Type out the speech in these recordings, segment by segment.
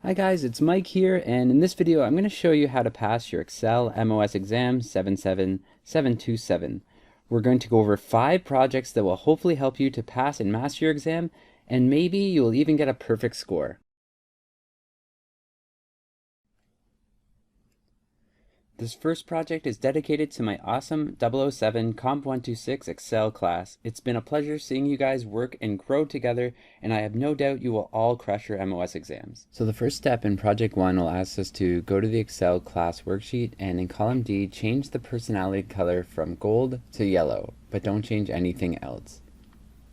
Hi guys, it's Mike here, and in this video I'm going to show you how to pass your Excel MOS Exam 77727. We're going to go over 5 projects that will hopefully help you to pass and master your exam, and maybe you'll even get a perfect score. This first project is dedicated to my awesome 007 Comp 126 Excel class. It's been a pleasure seeing you guys work and grow together, and I have no doubt you will all crush your MOS exams. So the first step in project 1 will ask us to go to the Excel class worksheet, and in column D, change the personality color from gold to yellow, but don't change anything else.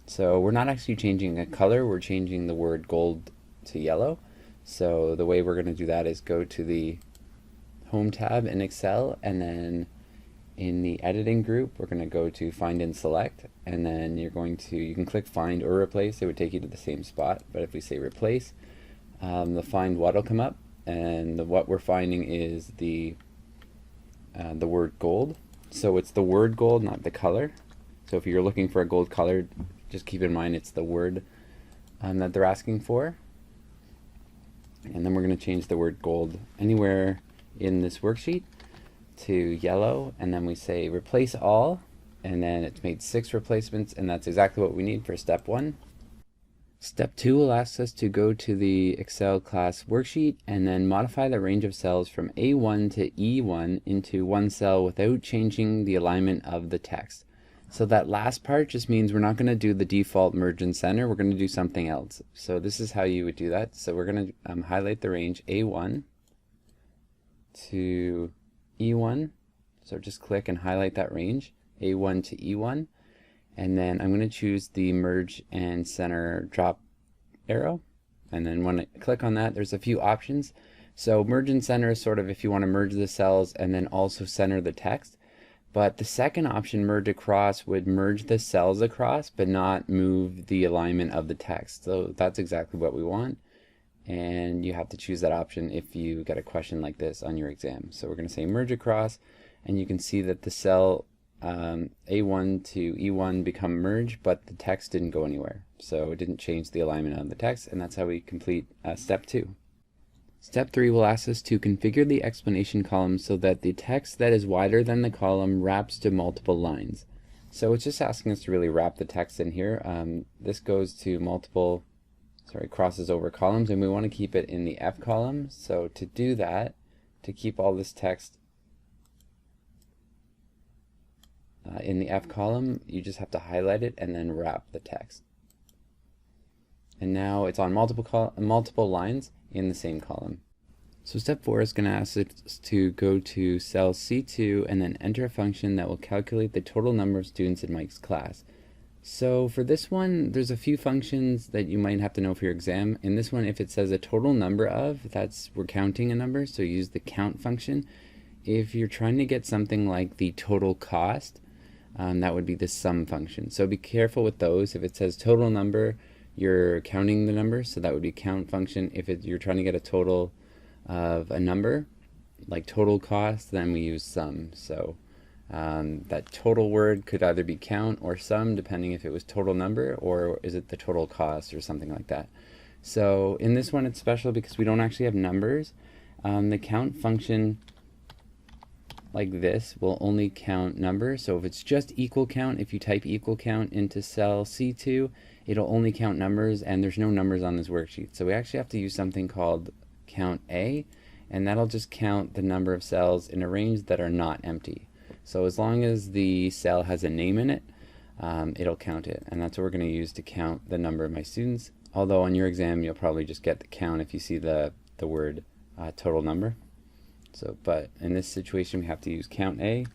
So we're not actually changing a color, we're changing the word gold to yellow. So the way we're going to do that is go to the Home tab in Excel, and then in the editing group we're going to go to find and select, and then you can click find or replace. It would take you to the same spot, but if we say replace, the find what will come up, and what we're finding is the word gold. So it's the word gold, not the color. So if you're looking for a gold color, just keep in mind it's the word that they're asking for. And then we're going to change the word gold anywhere in this worksheet to yellow, and then we say replace all, and then it's made 6 replacements, and that's exactly what we need for step 1. Step 2 will ask us to go to the Excel class worksheet and then modify the range of cells from A1 to E1 into one cell without changing the alignment of the text. So that last part just means we're not going to do the default merge and center, we're going to do something else. So this is how you would do that. So we're going to highlight the range A1 to E1, so just click and highlight that range, A1 to E1, and then I'm going to choose the merge and center drop arrow, and then when I click on that, there's a few options. So merge and center is sort of if you want to merge the cells and then also center the text, but the second option, merge across, would merge the cells across but not move the alignment of the text. So that's exactly what we want, and you have to choose that option if you get a question like this on your exam. So we're going to say merge across, and you can see that the cell A1 to E1 become merged, but the text didn't go anywhere. So it didn't change the alignment of the text, and that's how we complete step 2. Step 3 will ask us to configure the explanation column so that the text that is wider than the column wraps to multiple lines. So it's just asking us to really wrap the text in here. This goes to crosses over columns, and we want to keep it in the F column. So to do that, to keep all this text in the F column, you just have to highlight it and then wrap the text. And now it's on multiple lines in the same column. So step 4 is going to ask us to go to cell C2 and then enter a function that will calculate the total number of students in Mike's class. So for this one, there's a few functions that you might have to know for your exam. In this one, if it says a total number of, we're counting a number, so use the count function. If you're trying to get something like the total cost, that would be the sum function. So be careful with those. If it says total number, you're counting the number, so that would be count function. If you're trying to get a total of a number, like total cost, then we use sum. So that total word could either be count or sum, depending if it was total number or is it the total cost or something like that. So in this one it's special because we don't actually have numbers. The count function like this will only count numbers. So if it's just equal count, if you type equal count into cell C2, it'll only count numbers, and there's no numbers on this worksheet. So we actually have to use something called count A, and that'll just count the number of cells in a range that are not empty. So as long as the cell has a name in it, it'll count it, and that's what we're going to use to count the number of my students. Although on your exam you'll probably just get the count if you see the word total number. So, but in this situation we have to use count A,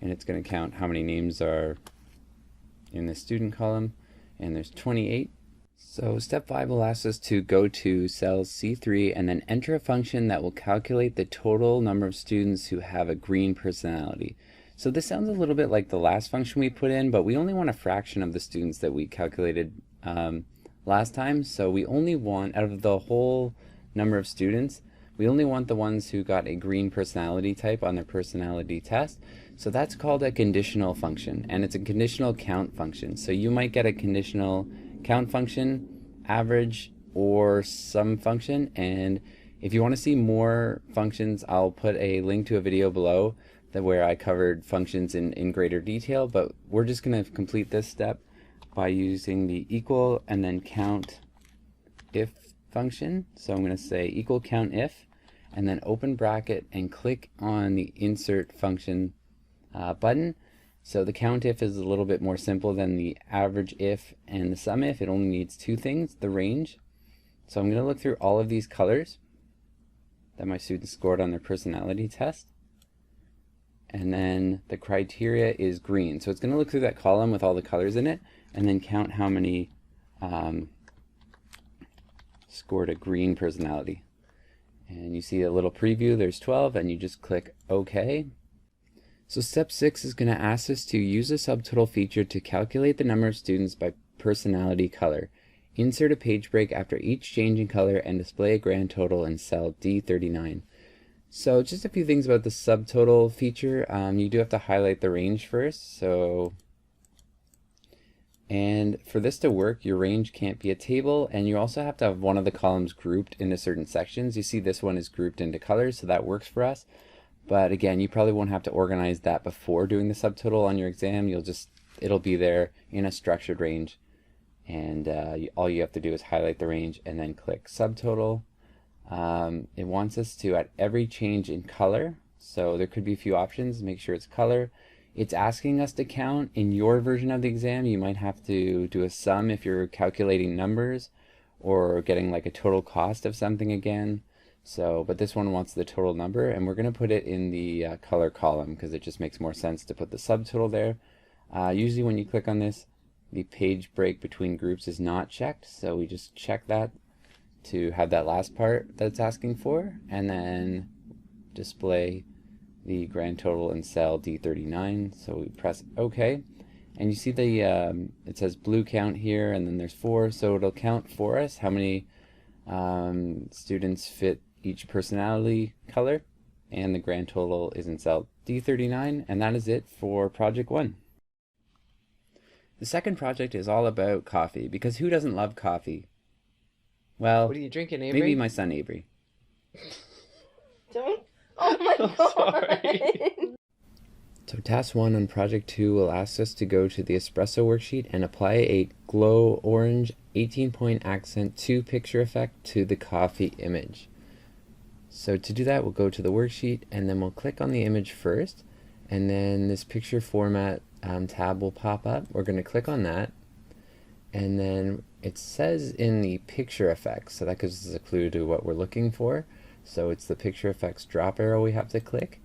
and it's going to count how many names are in the student column, and there's 28. So step 5 will ask us to go to cell C3 and then enter a function that will calculate the total number of students who have a green personality. So this sounds a little bit like the last function we put in, but we only want a fraction of the students that we calculated last time. So we only want, out of the whole number of students, we only want the ones who got a green personality type on their personality test. So that's called a conditional function, and it's a conditional count function. So you might get a conditional count function, average, or sum function, and If you want to see more functions, I'll put a link to a video below where I covered functions in greater detail, but we're just going to complete this step by using the equal and then CountIF function. So I'm going to say equal CountIF and then open bracket and click on the insert function button. So the CountIF is a little bit more simple than the AverageIF and the SumIF. It only needs two things, the range. So I'm going to look through all of these colors that my students scored on their personality test. And then the criteria is green. So it's going to look through that column with all the colors in it and then count how many scored a green personality. And you see a little preview, there's 12, and you just click OK. So step 6 is going to ask us to use a subtotal feature to calculate the number of students by personality color. Insert a page break after each change in color and display a grand total in cell D39. So just a few things about the subtotal feature. You do have to highlight the range first. And for this to work, your range can't be a table, and you also have to have one of the columns grouped into certain sections. You see this one is grouped into colors, so that works for us. But again, you probably won't have to organize that before doing the subtotal on your exam. It'll be there in a structured range, and all you have to do is highlight the range and then click subtotal. It wants us to, at every change in color, so there could be a few options, make sure it's color. It's asking us to count. In your version of the exam, you might have to do a sum if you're calculating numbers or getting like a total cost of something again. But this one wants the total number, and we're going to put it in the color column because it just makes more sense to put the subtotal there. Usually when you click on this, the page break between groups is not checked, so we just check that to have that last part that it's asking for, and then display the grand total in cell D39. So we press OK, and you see the it says blue count here, and then there's 4, so it'll count for us how many students fit each personality color, and the grand total is in cell D39, and that is it for project 1. The second project is all about coffee, because who doesn't love coffee? Well, what are you drinking, Avery? Maybe my son Avery. Don't. Oh my god. Sorry. So task 1 on project 2 will ask us to go to the espresso worksheet and apply a glow orange 18-point accent to picture effect to the coffee image. So to do that, we'll go to the worksheet and then we'll click on the image first, and then this picture format tab will pop up. We're going to click on that, and then it says in the picture effects, so that gives us a clue to what we're looking for. So it's the picture effects drop arrow we have to click,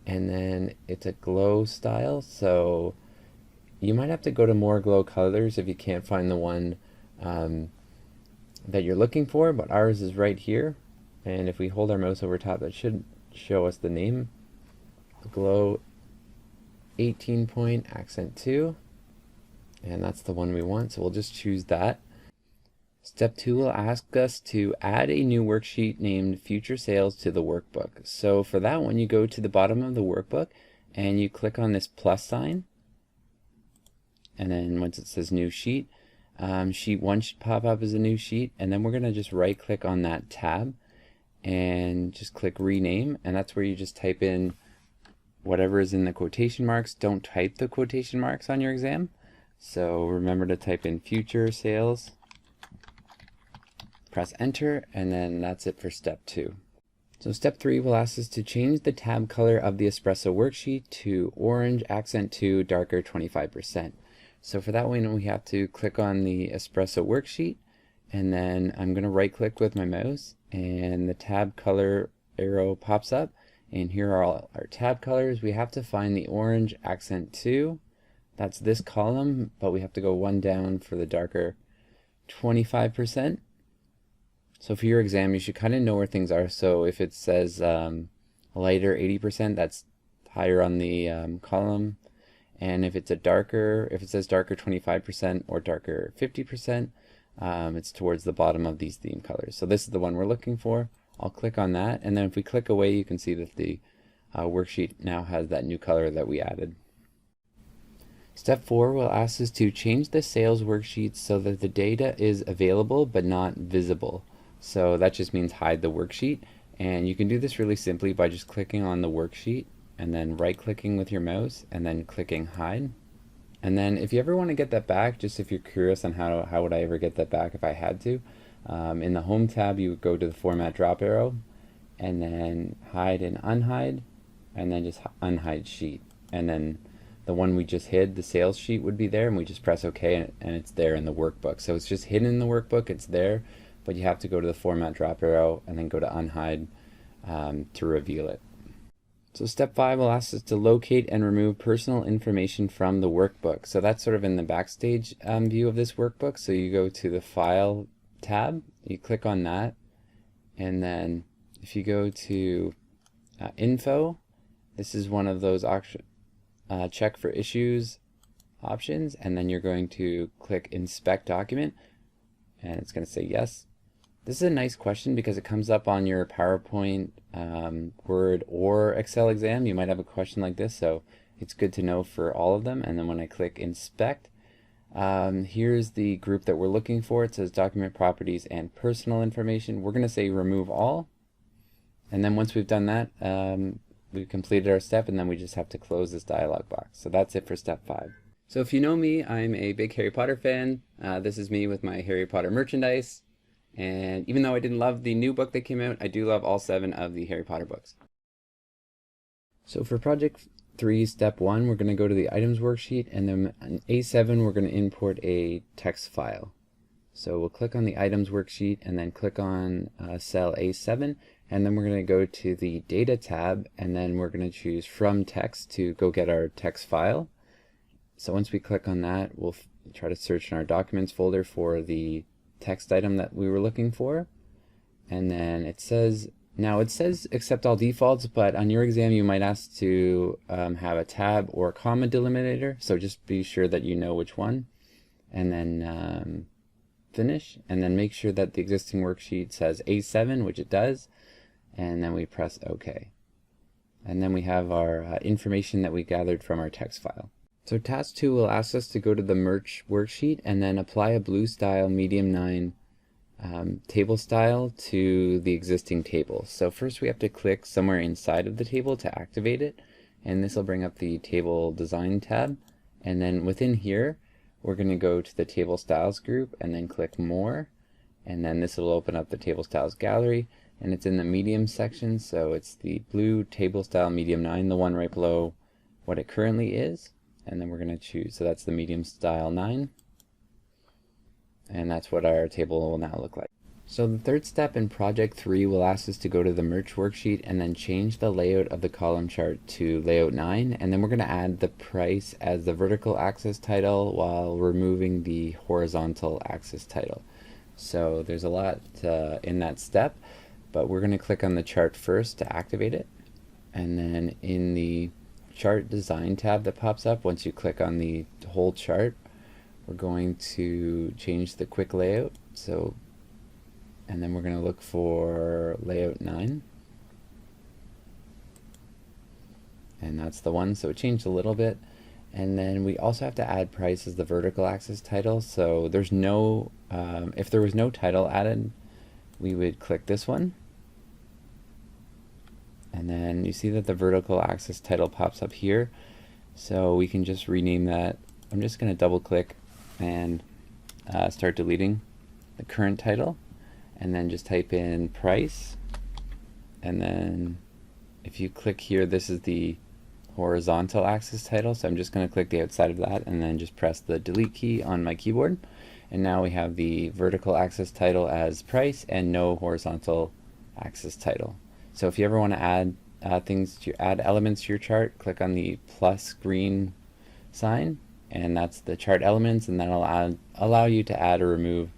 and then it's a glow style, so you might have to go to more glow colors if you can't find the one that you're looking for, but ours is right here, and if we hold our mouse over top, that should show us the name, glow 18-point accent 2, and that's the one we want, so we'll just choose that. Step 2 will ask us to add a new worksheet named Future Sales to the workbook. So for that one, you go to the bottom of the workbook and you click on this plus sign, and then once it says new sheet, sheet 1 should pop up as a new sheet, and then we're going to just right click on that tab and just click rename, and that's where you just type in whatever is in the quotation marks. Don't type the quotation marks on your exam, so remember to type in future sales, press enter, and then that's it for step 2. So step 3 will ask us to change the tab color of the espresso worksheet to orange accent 2 darker 25%. So for that one, we have to click on the espresso worksheet, and then I'm going to right click with my mouse, and the tab color arrow pops up, and here are all our tab colors. We have to find the orange accent 2. That's this column, but we have to go one down for the darker 25%. So for your exam, you should kind of know where things are. So if it says lighter 80%, that's higher on the column. And if it's if it says darker 25% or darker 50%, it's towards the bottom of these theme colors. So this is the one we're looking for. I'll click on that, and then if we click away, you can see that the worksheet now has that new color that we added. Step 4 will ask us to change the sales worksheet so that the data is available but not visible. So that just means hide the worksheet. And you can do this really simply by just clicking on the worksheet and then right-clicking with your mouse and then clicking hide. And then if you ever want to get that back, just if you're curious on how would I ever get that back if I had to, in the Home tab you would go to the Format drop arrow and then hide and unhide, and then just unhide sheet. And then the one we just hid, the sales sheet, would be there, and we just press OK and it's there in the workbook. So it's just hidden in the workbook, it's there, but you have to go to the Format drop arrow and then go to unhide to reveal it. So step 5 will ask us to locate and remove personal information from the workbook. So that's sort of in the backstage view of this workbook. So you go to the File tab, you click on that, and then if you go to Info, this is one of those check for issues options, and then you're going to click Inspect Document, and it's going to say yes. This is a nice question because it comes up on your PowerPoint, Word, or Excel exam. You might have a question like this, so it's good to know for all of them. And then when I click Inspect, here's the group that we're looking for. It says Document Properties and Personal Information. We're going to say Remove All. And then once we've done that, we've completed our step, and then we just have to close this dialog box. So that's it for step 5. So if you know me, I'm a big Harry Potter fan. This is me with my Harry Potter merchandise. And even though I didn't love the new book that came out, I do love all 7 of the Harry Potter books. So for project 3, step 1, we're going to go to the items worksheet, and then in A7 we're going to import a text file. So we'll click on the items worksheet and then click on cell A7, and then we're going to go to the data tab, and then we're going to choose from text to go get our text file. So once we click on that, we'll try to search in our documents folder for the text item that we were looking for, and then it says accept all defaults, but on your exam you might ask to have a tab or a comma delimiter, so just be sure that you know which one, and then finish, and then make sure that the existing worksheet says A7, which it does, and then we press OK, and then we have our information that we gathered from our text file. So task 2 will ask us to go to the merge worksheet and then apply a blue style medium 9 table style to the existing table. So first we have to click somewhere inside of the table to activate it, and this will bring up the table design tab, and then within here we're going to go to the table styles group and then click more, and then this will open up the table styles gallery, and it's in the medium section, so it's the blue table style medium 9, the one right below what it currently is. And then we're going to choose, so that's the medium style 9, and that's what our table will now look like. So the third step in project 3 will ask us to go to the merge worksheet and then change the layout of the column chart to layout 9, and then we're going to add the price as the vertical axis title while removing the horizontal axis title. So there's a lot in that step, but we're going to click on the chart first to activate it, and then in the chart design tab that pops up, once you click on the whole chart, we're going to change the quick layout, so, and then we're going to look for layout 9, and that's the one. So it changed a little bit, and then we also have to add price as the vertical axis title. So there's no if there was no title added, we would click this one, and then you see that the vertical axis title pops up here, so we can just rename that. I'm just going to double click and start deleting the current title, and then just type in price, and then if you click here, this is the horizontal axis title, so I'm just going to click the outside of that and then just press the delete key on my keyboard, and now we have the vertical axis title as price and no horizontal axis title. So if you ever want to add add elements to your chart, click on the plus green sign, and that's the chart elements, and that'll allow you to add or remove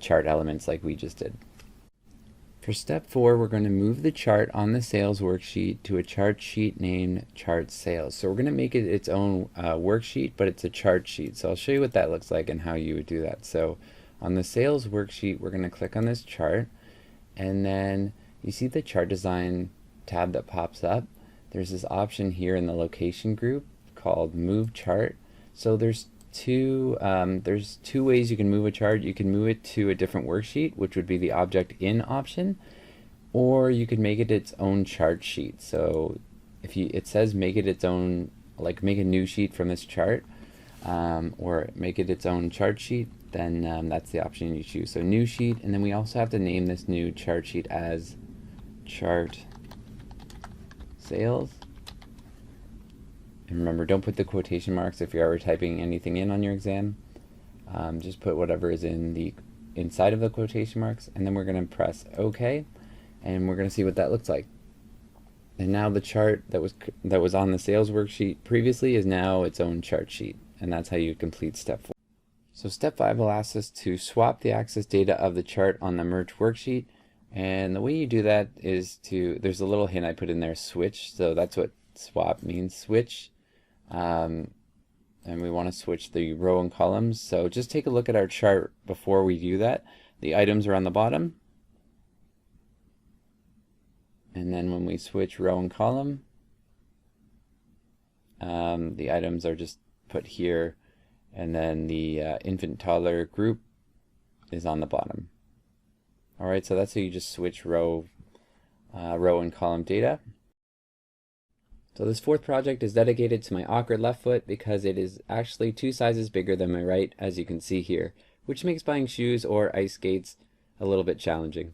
chart elements like we just did. For step 4, we're going to move the chart on the sales worksheet to a chart sheet named Chart Sales. So we're going to make it its own worksheet, but it's a chart sheet. So I'll show you what that looks like and how you would do that. So on the sales worksheet, we're going to click on this chart, and then you see the chart design tab that pops up. There's this option here in the location group called Move Chart. So there's there's two ways you can move a chart. You can move it to a different worksheet, which would be the Object In option, or you could make it its own chart sheet. So if it says make it its own, like make a new sheet from this chart, or make it its own chart sheet, then that's the option you choose. So new sheet, and then we also have to name this new chart sheet as chart sales. And remember, don't put the quotation marks if you're ever typing anything in on your exam. Just put whatever is inside of the quotation marks, and then we're going to press OK, and we're going to see what that looks like. And now the chart that was on the sales worksheet previously is now its own chart sheet, and that's how you complete step 4. So step 5 will ask us to swap the axis data of the chart on the merged worksheet, and the way you do that is there's a little hint I put in there, switch. So that's what swap means, switch. And we want to switch the row and columns. So just take a look at our chart before we do that. The items are on the bottom, and then when we switch row and column, the items are just put here, and then the infant toddler group is on the bottom. Alright, so that's how you just switch row and column data. So this fourth project is dedicated to my awkward left foot because it is actually 2 sizes bigger than my right, as you can see here, which makes buying shoes or ice skates a little bit challenging.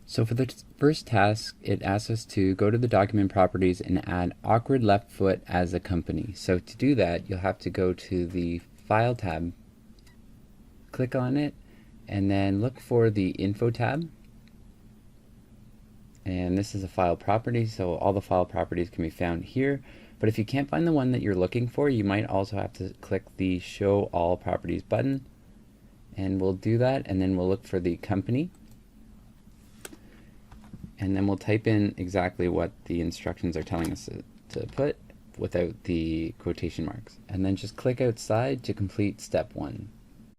So for the first task, it asks us to go to the document properties and add awkward left foot as a company. So to do that, you'll have to go to the File tab, click on it, and then look for the Info tab. And this is a file property, so all the file properties can be found here. But if you can't find the one that you're looking for, you might also have to click the Show All Properties button. And we'll do that, and then we'll look for the company. And then we'll type in exactly what the instructions are telling us to put without the quotation marks. And then just click outside to complete step 1.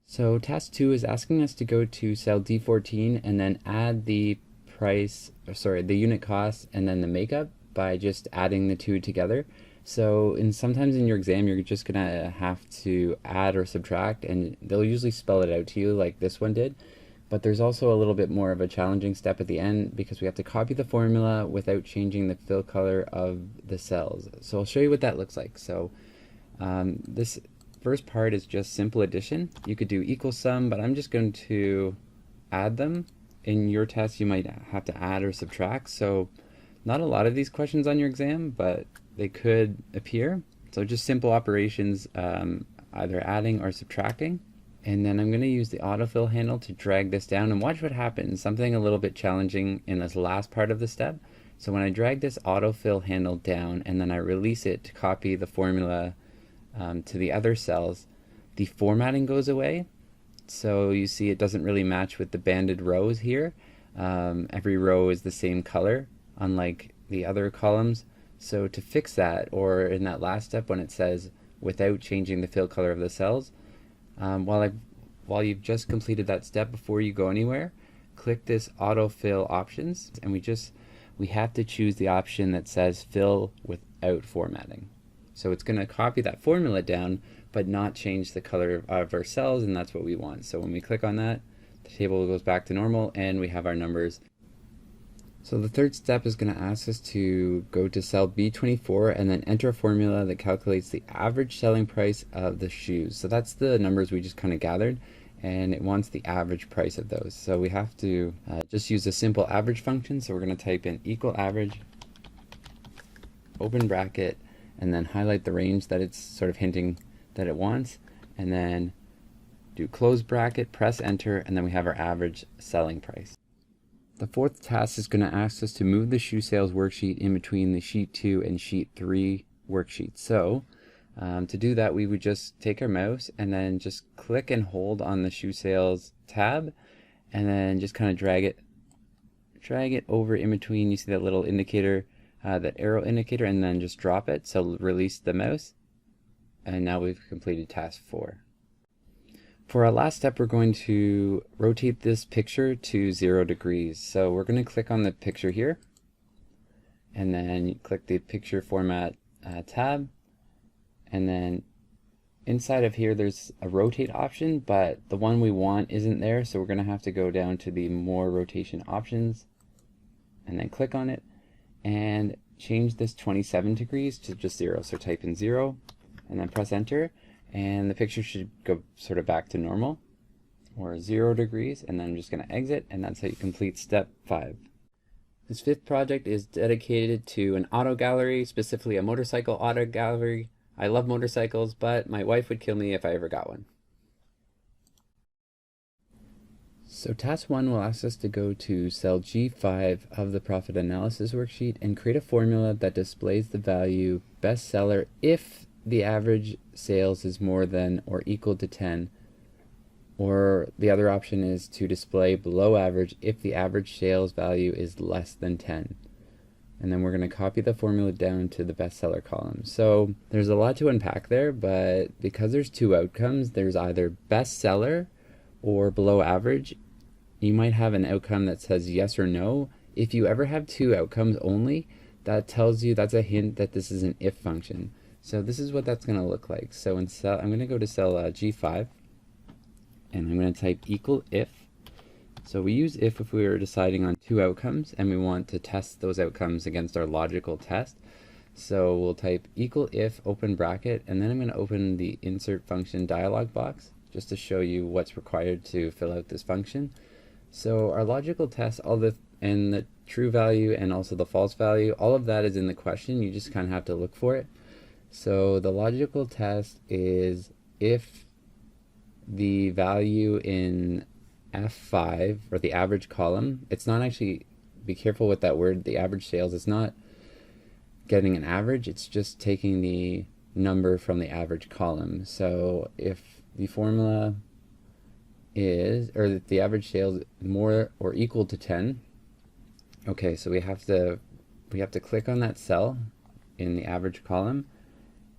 So task 2 is asking us to go to cell D14 and then add the the unit cost and then the makeup by just adding the two together. So sometimes in your exam you're just gonna have to add or subtract, and they'll usually spell it out to you like this one did. But there's also a little bit more of a challenging step at the end because we have to copy the formula without changing the fill color of the cells. So I'll show you what that looks like. So this first part is just simple addition. You could do equal sum, but I'm just going to add them. In your test you might have to add or subtract. So not a lot of these questions on your exam, but they could appear. So just simple operations, either adding or subtracting. And then I'm going to use the autofill handle to drag this down, and watch what happens. Something a little bit challenging in this last part of the step. So when I drag this autofill handle down and then I release it to copy the formula to the other cells, the formatting goes away. So you see it doesn't really match with the banded rows here. Every row is the same color, unlike the other columns. So to fix that, or in that last step when it says without changing the fill color of the cells, while you've just completed that step, before you go anywhere, click this autofill options, and we have to choose the option that says fill without formatting. So it's going to copy that formula down but not change the color of our cells, and that's what we want. So when we click on that, the table goes back to normal and we have our numbers. So the third step is going to ask us to go to cell B24 and then enter a formula that calculates the average selling price of the shoes. So that's the numbers we just kind of gathered, and it wants the average price of those. So we have to just use a simple average function. So we're going to type in equal average, open bracket, and then highlight the range that it's sort of hinting that it wants, and then do close bracket, press enter, and then we have our average selling price. The fourth task is going to ask us to move the shoe sales worksheet in between the sheet 2 and sheet 3 worksheets. So to do that, we would just take our mouse and then just click and hold on the shoe sales tab, and then just kind of drag it over in between. You see that little indicator, that arrow indicator, and then just drop it. So release the mouse, and now we've completed task 4. For our last step, we're going to rotate this picture to 0 degrees. So we're going to click on the picture here, and then click the picture format tab, and then inside of here there's a rotate option, but the one we want isn't there, so we're going to have to go down to the more rotation options and then click on it and change this 27 degrees to just 0. So type in 0 and then press enter, and the picture should go sort of back to normal, or 0 degrees, and then I'm just going to exit, and that's how you complete step 5. This 5th project is dedicated to an auto gallery, specifically a motorcycle auto gallery. I love motorcycles, but my wife would kill me if I ever got one. So task 1 will ask us to go to cell G5 of the profit analysis worksheet and create a formula that displays the value bestseller if the average sales is more than or equal to 10. Or the other option is to display below average if the average sales value is less than 10. And then we're going to copy the formula down to the bestseller column. So there's a lot to unpack there, but because there's 2 outcomes, there's either bestseller or below average. You might have an outcome that says yes or no. If you ever have 2 outcomes only, that tells you, that's a hint that this is an if function. So this is what that's going to look like. So in cell, I'm going to go to cell G5. And I'm going to type equal if. So we use if we were deciding on 2 outcomes and we want to test those outcomes against our logical test. So we'll type equal if open bracket, and then I'm going to open the insert function dialog box just to show you what's required to fill out this function. So our logical test, and the true value and also the false value, all of that is in the question. You just kind of have to look for it. So the logical test is if the value in F5, or the average column, it's not actually, be careful with that word, the average sales, it's not getting an average, it's just taking the number from the average column. So if the formula is, or if the average sales more or equal to 10, okay, so we have to click on that cell in the average column,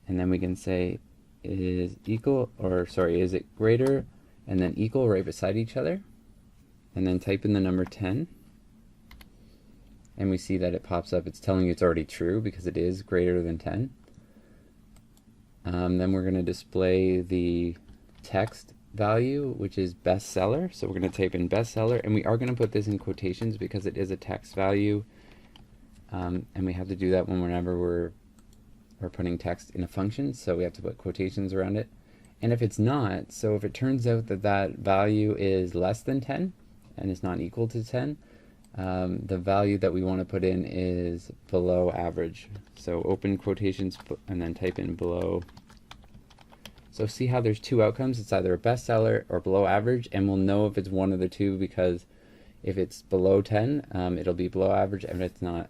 and then we can say is it greater and then equal right beside each other, and then type in the number 10, and we see that it pops up. It's telling you it's already true because it is greater than 10. Then we're going to display the text value, which is bestseller. So we're going to type in bestseller, and we are going to put this in quotations because it is a text value, and we have to do that whenever we're putting text in a function, so we have to put quotations around it. And if it's not, so if it turns out that that value is less than 10 and it's not equal to 10, the value that we want to put in is below average. So open quotations and then type in below. So see how there's 2 outcomes, it's either a bestseller or below average, and we'll know if it's one of the 2 because if it's below 10, it'll be below average, and if it's not,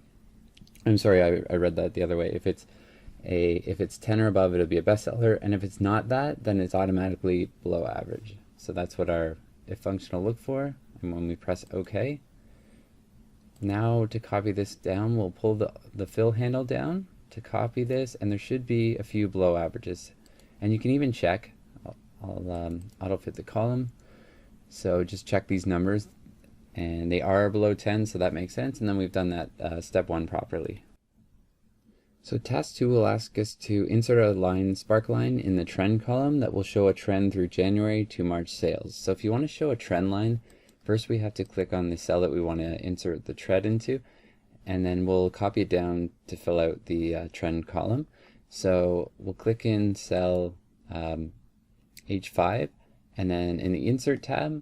I'm sorry, I read that the other way. If it's 10 or above, it'll be a bestseller, and if it's not that, then it's automatically below average. So that's what our if function will look for, and when we press OK, now to copy this down, we'll pull the fill handle down to copy this, and there should be a few below averages. And you can even check, I'll auto-fit the column, so just check these numbers, and they are below 10, so that makes sense, and then we've done that step 1 properly. So task 2 will ask us to insert a line sparkline in the trend column that will show a trend through January to March sales. So if you want to show a trend line, first we have to click on the cell that we want to insert the trend into, and then we'll copy it down to fill out the trend column. So we'll click in cell H5, and then in the insert tab,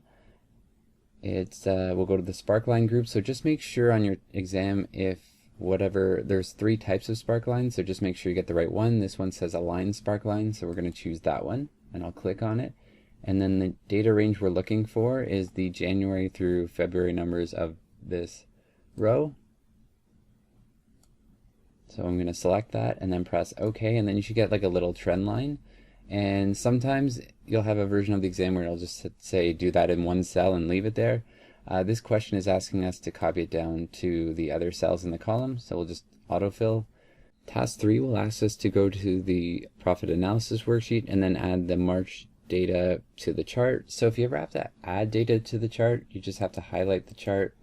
we'll go to the sparkline group. So just make sure on your exam, if there's 3 types of sparklines, so just make sure you get the right one. This one says align sparkline, so we're going to choose that one, and I'll click on it. And then the data range we're looking for is the January through February numbers of this row. So I'm going to select that and then press OK, and then you should get like a little trend line. And sometimes you'll have a version of the exam where it'll just say do that in one cell and leave it there. This question is asking us to copy it down to the other cells in the column, so we'll just autofill. Task 3 will ask us to go to the profit analysis worksheet and then add the March data to the chart. So if you ever have to add data to the chart, you just have to highlight the chart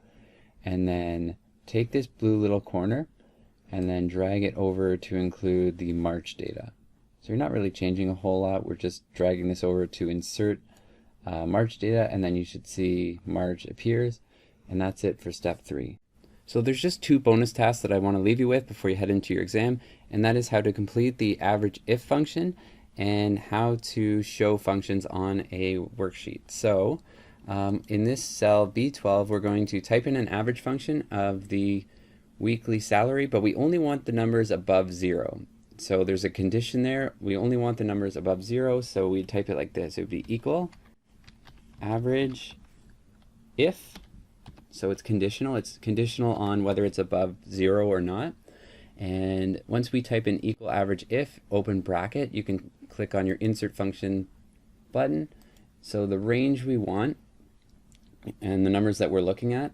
and then take this blue little corner and then drag it over to include the March data. So you're not really changing a whole lot. We're just dragging this over to insert March data, and then you should see March appears, and that's it for step 3. So there's just 2 bonus tasks that I want to leave you with before you head into your exam, and that is how to complete the AverageIF function and how to show functions on a worksheet. So in this cell B12, we're going to type in an average function of the weekly salary, but we only want the numbers above 0. So there's a condition there. We only want the numbers above 0, so we type it like this. It would be equal average if, so it's conditional. It's conditional on whether it's above 0 or not. And once we type in equal average if, open bracket, you can click on your insert function button. So the range we want and the numbers that we're looking at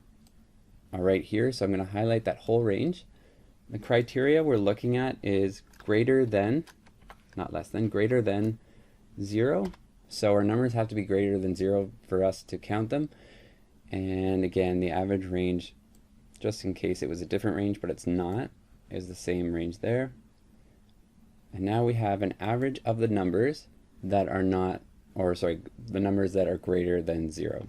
are right here. So I'm going to highlight that whole range. The criteria we're looking at is greater than, not less than, greater than 0. So our numbers have to be greater than 0 for us to count them. And again, the average range, just in case it was a different range, but it's not, is the same range there. And now we have an average of the numbers that are not, or sorry, the numbers that are greater than 0.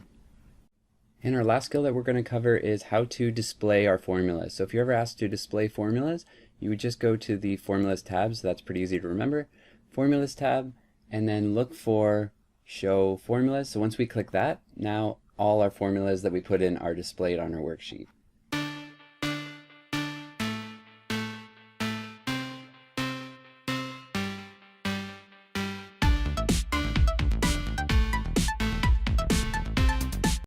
And our last skill that we're going to cover is how to display our formulas. So if you're ever asked to display formulas, you would just go to the Formulas tab, so that's pretty easy to remember. Formulas tab, and then look for Show Formulas. So once we click that, now all our formulas that we put in are displayed on our worksheet.